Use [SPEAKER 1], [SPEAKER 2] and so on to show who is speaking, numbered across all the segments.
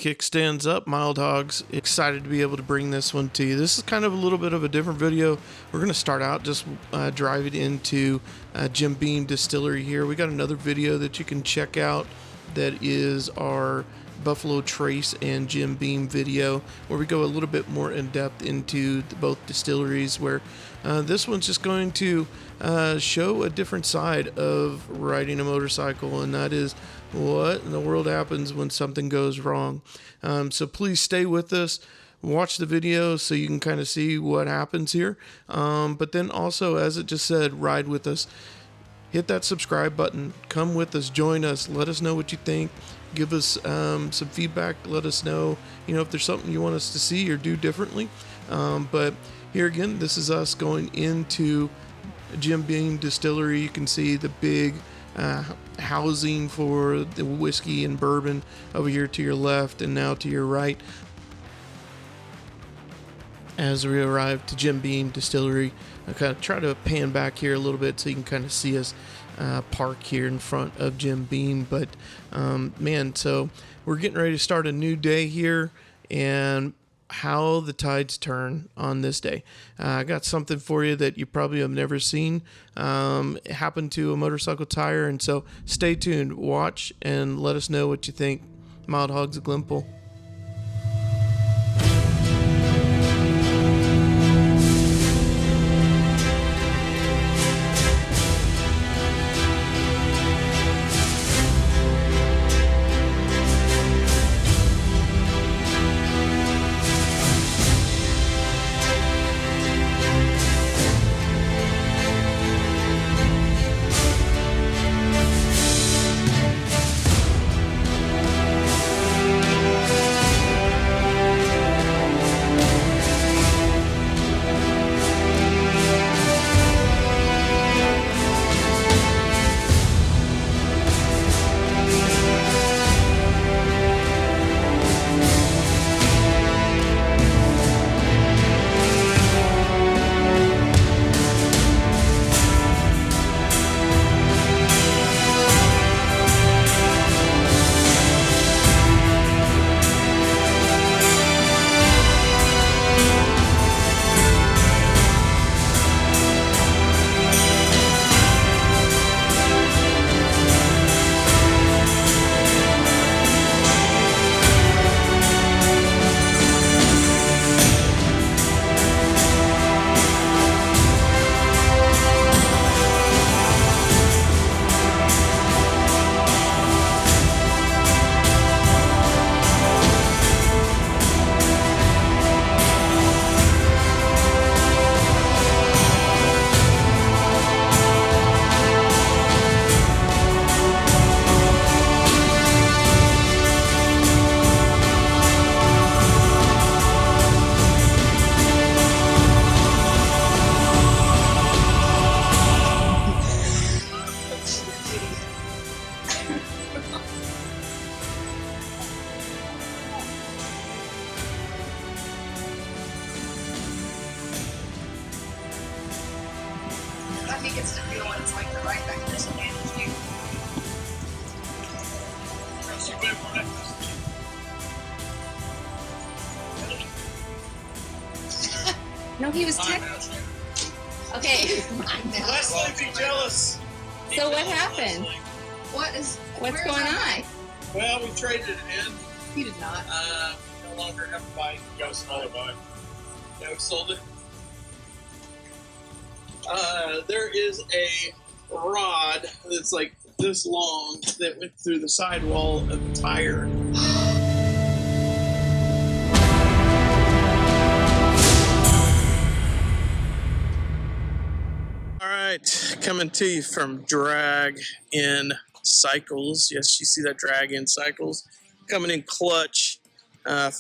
[SPEAKER 1] Kickstands up, Mild Hogs. Excited to be able to bring this one to you. This is kind of a little bit of a different video. We're going to start out just driving into Jim Beam Distillery here. We got another video that you can check out that is our Buffalo Trace and Jim Beam video, where we go a little bit more in depth into both distilleries, where this one's just going to show a different side of riding a motorcycle, and that is what in the world happens when something goes wrong. So please stay with us, watch the video so you can kind of see what happens here, but then also, as it just said, ride with us. Hit that subscribe button, come with us, join us, let us know what you think, give us some feedback, let us know, if there's something you want us to see or do differently. But here again, this is us going into Jim Beam Distillery. You can see the big housing for the whiskey and bourbon over here to your left, and now to your right. As we arrive to Jim Beam Distillery, I kind of try to pan back here a little bit so you can kind of see us park here in front of Jim Beam. But man, so we're getting ready to start a new day here, and how the tides turn on this day. I got something for you that you probably have never seen. It happened to a motorcycle tire, and so stay tuned, watch, and let us know what you think. Mild Hogs of Glenpool.
[SPEAKER 2] He gets to feel what it's like to ride back this advantage too. No, he was okay.
[SPEAKER 3] Leslie, be jealous.
[SPEAKER 4] So what happened?
[SPEAKER 2] What's
[SPEAKER 4] going on?
[SPEAKER 3] Well, we traded it in.
[SPEAKER 2] He did not.
[SPEAKER 3] No longer have a bike. Got a smaller bike. Yeah, we sold it. There is a rod that's like this long that went through the sidewall of the tire. All right, coming to you from Drag in Cycles. Yes, you see that Drag in Cycles coming in clutch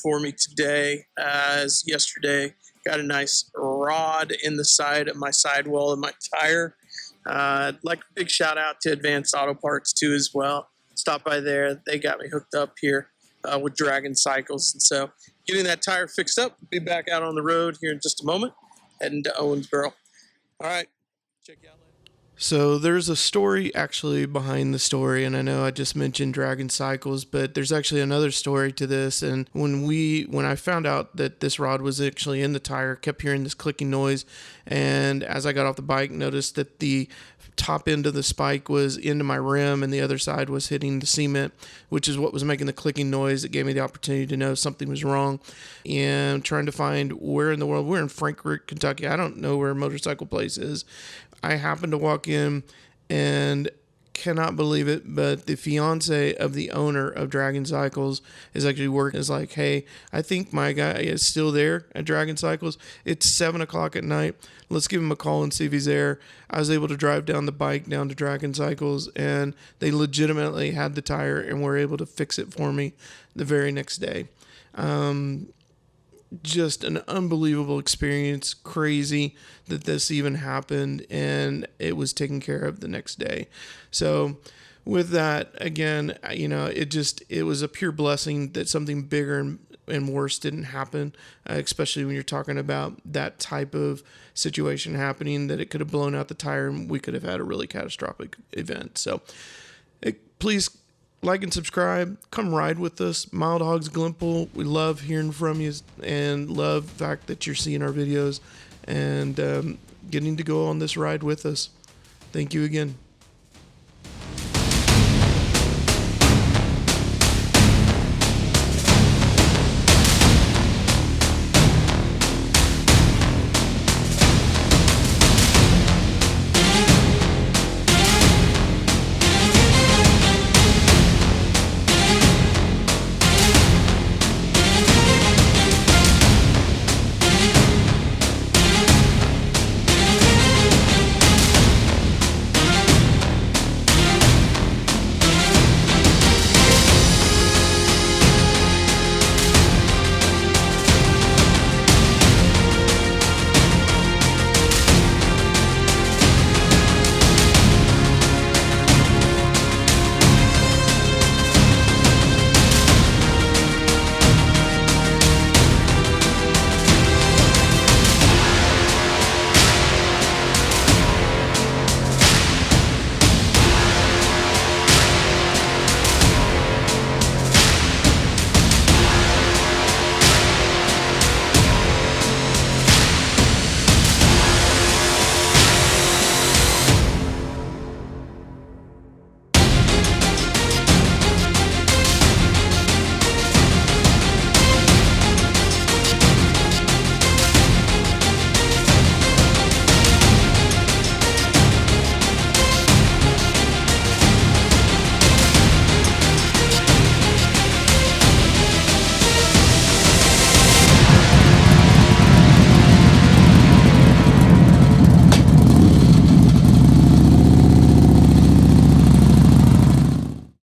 [SPEAKER 3] for me today. As yesterday, got a nice rod in the side of my sidewall of my tire. Like a big shout out to Advanced Auto Parts too as well. Stop by there. They got me hooked up here with Dragon Cycles. And so getting that tire fixed up. Be back out on the road here in just a moment, heading to Owensboro. All right. Check you out later.
[SPEAKER 1] So there's a story actually behind the story, and I know I just mentioned Dragon Cycles, but there's actually another story to this. And when I found out that this rod was actually in the tire, kept hearing this clicking noise, and as I got off the bike, noticed that the top end of the spike was into my rim and the other side was hitting the cement, which is what was making the clicking noise. It gave me the opportunity to know something was wrong, and trying to find where in the world. We're in Frankfort, Kentucky. I don't know where a motorcycle place is. I happened to walk in and cannot believe it, but the fiance of the owner of Dragon Cycles is actually working. Is like, hey, I think my guy is still there at Dragon Cycles. It's 7 o'clock at night. Let's give him a call and see if he's there. I was able to drive down the bike down to Dragon Cycles, and they legitimately had the tire and were able to fix it for me the very next day. Just an unbelievable experience. Crazy that this even happened, and it was taken care of the next day. So with that, again, it was a pure blessing that something bigger and worse didn't happen, especially when you're talking about that type of situation happening, that it could have blown out the tire and we could have had a really catastrophic event. So please like and subscribe. Come ride with us. Mild Hogs Glimple. We love hearing from you and love the fact that you're seeing our videos and getting to go on this ride with us. Thank you again.